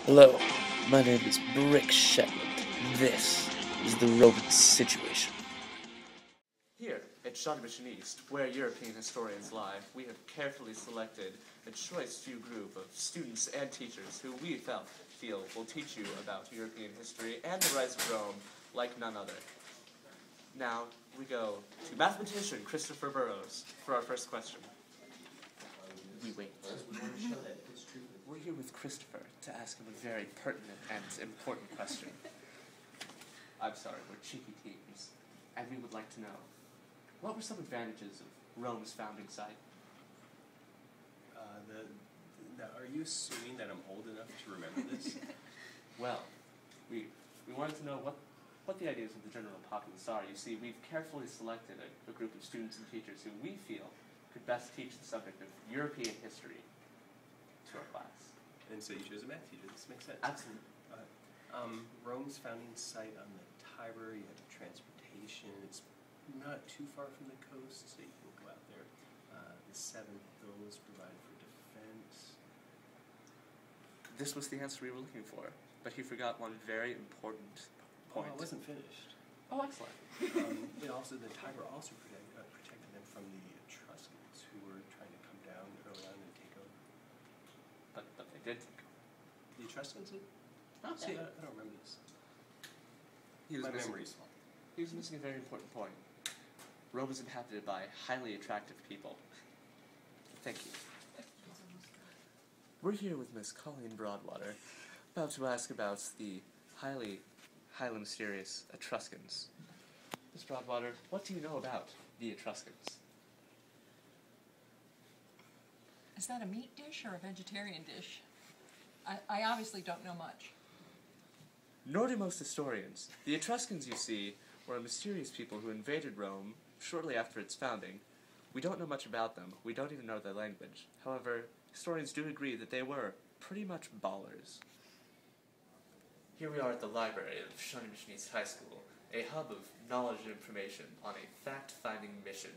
Hello, my name is Brick Shetland. This is the Roman situation. Here at Mission East, where European historians lie, we have carefully selected a choice few group of students and teachers who we feel will teach you about European history and the rise of Rome like none other. Now, we go to mathematician Christopher Burrows for our first question. We wait. We're here with Christopher to ask him a very pertinent and important question. I'm sorry, we're cheeky teens, and we would like to know, what were some advantages of Rome's founding site? Are you assuming that I'm old enough to remember this? Well, we wanted to know what the ideas of the general populace are. You see, we've carefully selected a group of students and teachers who we feel could best teach the subject of European history to our class. And so you chose a math teacher. This makes sense. Absolutely. Rome's founding site on the Tiber, you have transportation. It's not too far from the coast, so you can go out there. The 7 hills provide for defense. This was the answer we were looking for, but he forgot one very important point. Oh, I wasn't finished. Oh, excellent. The Tiber also protected them from the Etruscans, who were trying to come down early on and take over. But they did take over. The Etruscans did? Okay. See, I don't remember this. My memory's fine. He was missing a very important point. Rome is inhabited by highly attractive people. Thank you. We're here with Miss Colleen Broadwater, about to ask about the highly mysterious Etruscans. Miss Broadwater, what do you know about the Etruscans? Is that a meat dish or a vegetarian dish? I obviously don't know much. Nor do most historians. The Etruscans, you see, were mysterious people who invaded Rome shortly after its founding. We don't know much about them. We don't even know their language. However, historians do agree that they were pretty much ballers. Here we are at the library of Mission East High School, a hub of knowledge and information on a fact-finding mission.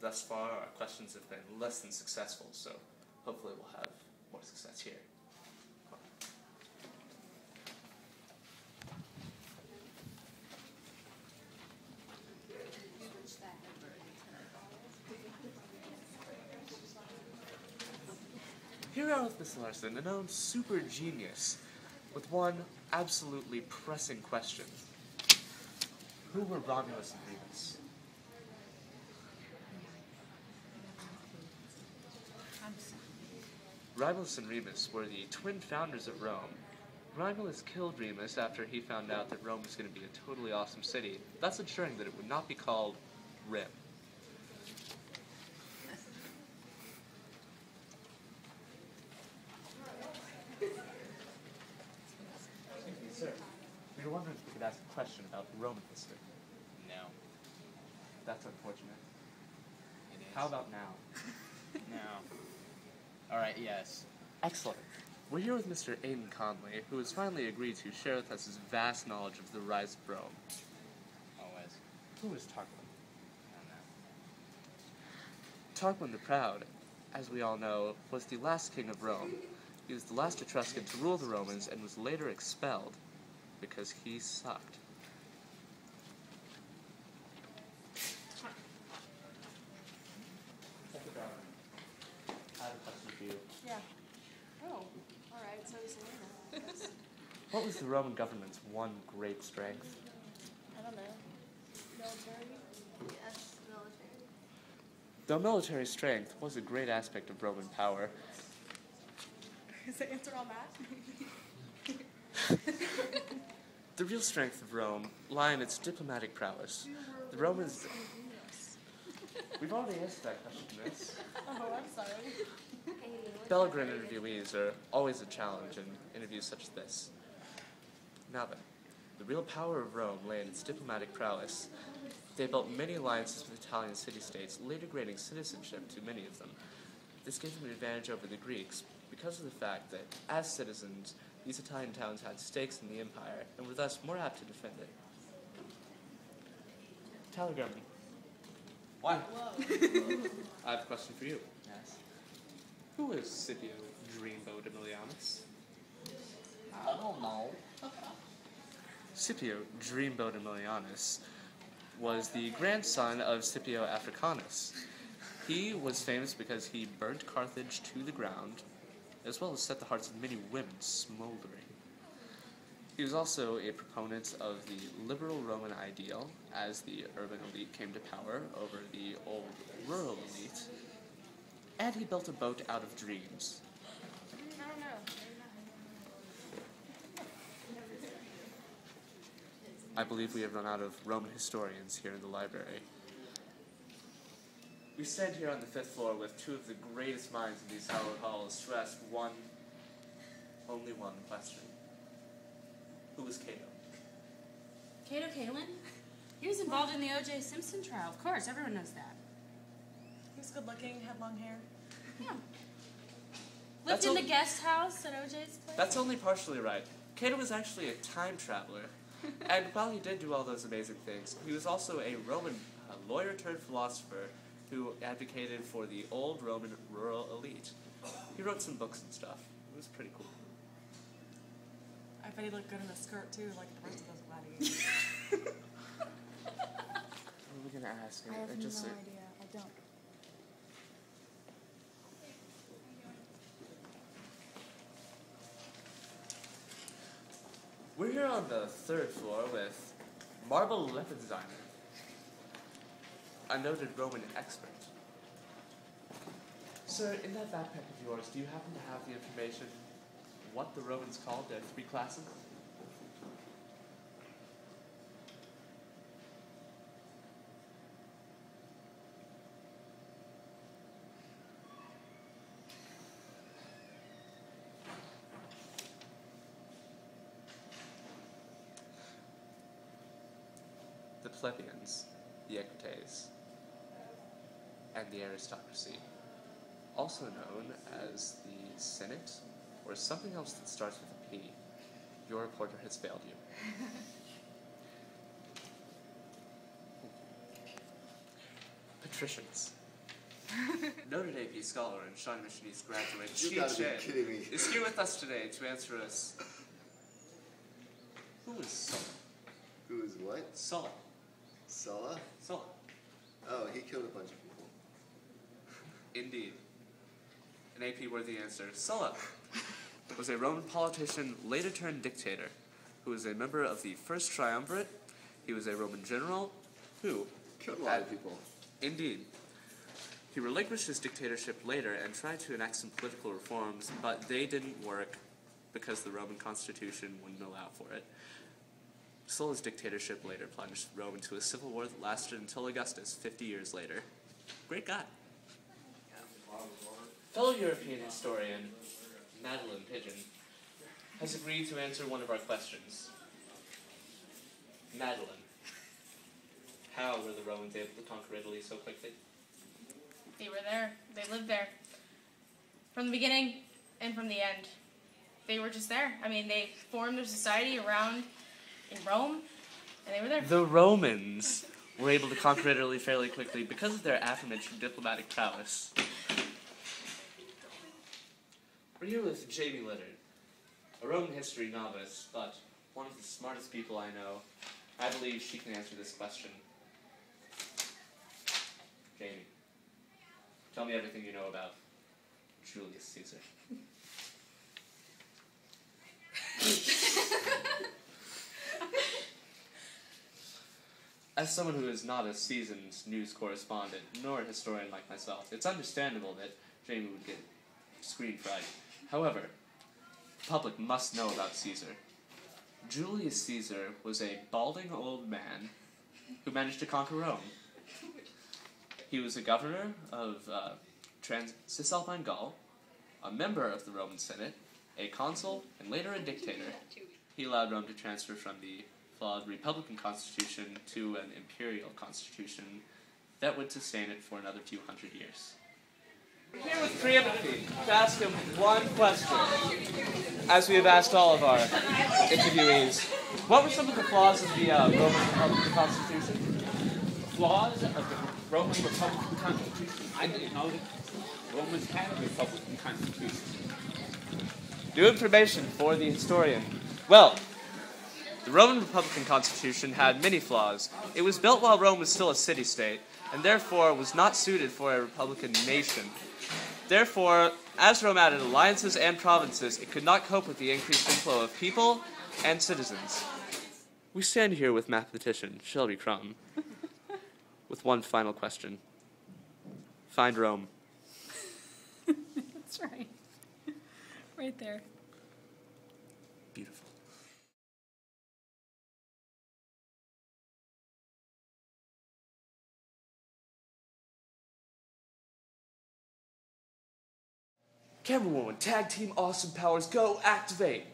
Thus far, our questions have been less than successful, so hopefully we'll have more success here. Here we are with Miss Larson, a known super genius, with one absolutely pressing question. Who were Romulus and Remus? Romulus and Remus were the twin founders of Rome. Romulus killed Remus after he found out that Rome was going to be a totally awesome city, thus ensuring that it would not be called Rim. Sir, we were wondering if we could ask a question about Roman history. No. That's unfortunate. It is. How about now? No. Alright, yes. Excellent. We're here with Mr. Aidan Conley, who has finally agreed to share with us his vast knowledge of the rise of Rome. Always. Who is Tarquin? I don't know. Tarquin the Proud, as we all know, was the last king of Rome. He was the last Etruscan to rule the Romans and was later expelled because he sucked. I have a question for you. Yeah. Oh, alright, so he's a winner. What was the Roman government's one great strength? I don't know. Military? Yes, military. Though military strength was a great aspect of Roman power, Is the answer on that? the real strength of Rome lay in its diplomatic prowess. The Romans... We've already answered that question, Miss. Oh, I'm sorry. Belgrade interviewees are always a challenge in interviews such as this. Now then, the real power of Rome lay in its diplomatic prowess. They built many alliances with Italian city-states, later granting citizenship to many of them. This gave them an advantage over the Greeks because of the fact that, as citizens, these Italian towns had stakes in the empire and were thus more apt to defend it. Tyler Garman. What? I have a question for you. Yes. Who is Scipio Dreamboat Emilianus? I don't know. Scipio Dreamboat Aemilianus was the grandson of Scipio Africanus. He was famous because he burnt Carthage to the ground, as well as set the hearts of many women smoldering. He was also a proponent of the liberal Roman ideal as the urban elite came to power over the old rural elite, and he built a boat out of dreams. I don't know. I believe we have run out of Roman historians here in the library. We stand here on the 5th floor with two of the greatest minds in these hallowed halls to ask only one question. Who was Cato? Cato Kalin? He was involved in the O.J. Simpson trial. Of course, everyone knows that. He was good looking, had long hair. Yeah. That's Lived in all- the guest house at O.J.'s place. That's only partially right. Cato was actually a time traveler. And while he did do all those amazing things, he was also a Roman lawyer turned philosopher who advocated for the old Roman rural elite. He wrote some books and stuff. It was pretty cool. I bet he looked good in a skirt too, like the rest of those gladiators. What are we gonna ask? I have no idea. I don't. We're here on the 3rd floor with Marble Leppensteiner, a noted Roman expert. Sir, in that backpack of yours, do you happen to have the information what the Romans called their 3 classes? The plebeians, the equites, and the aristocracy, also known as the Senate, or something else that starts with a P. Your reporter has failed you. Patricians. Noted AP scholar and Sean Missionese graduate You Chi gotta be Chen kidding me. is here with us today to answer us. Who is Sulla? Who is what? Sulla. Sulla? Sulla. Oh, he killed a bunch of people. Indeed. An AP-worthy answer. Sulla was a Roman politician, later turned dictator, who was a member of the First Triumvirate. He was a Roman general who Killed a lot of people. Indeed. He relinquished his dictatorship later and tried to enact some political reforms, but they didn't work because the Roman constitution wouldn't allow for it. Sulla's dictatorship later plunged Rome into a civil war that lasted until Augustus, 50 years later. Great guy. Fellow European historian Madeline Pigeon has agreed to answer one of our questions. Madeline, how were the Romans able to conquer Italy so quickly? They were there. They lived there. From the beginning and from the end. They were just there. I mean, they formed their society around in Rome, and they were there. The Romans were able to conquer Italy fairly quickly because of their aforementioned diplomatic prowess. We're here with Jamie Leonard, a Roman history novice, but one of the smartest people I know. I believe she can answer this question. Jamie, tell me everything you know about Julius Caesar. As someone who is not a seasoned news correspondent, nor a historian like myself, it's understandable that Jamie would get screen fright. However, the public must know about Caesar. Julius Caesar was a balding old man who managed to conquer Rome. He was a governor of Cisalpine Gaul, a member of the Roman Senate, a consul, and later a dictator. He allowed Rome to transfer from the flawed republican constitution to an imperial constitution that would sustain it for another few hundred years. We're here with Preempathy to ask him one question, as we have asked all of our interviewees. What were some of the flaws of the Roman Republican Constitution? Flaws of the Roman Republican Constitution. I didn't know that Romans had a Republican Constitution. New information for the historian. Well, the Roman Republican Constitution had many flaws. It was built while Rome was still a city-state, and therefore was not suited for a republican nation. Therefore, as Rome added alliances and provinces, it could not cope with the increased inflow of people and citizens. We stand here with mathematician Shelby Crum with one final question. Find Rome. That's right. Right there. Beautiful. Camera woman, tag team awesome powers, go activate.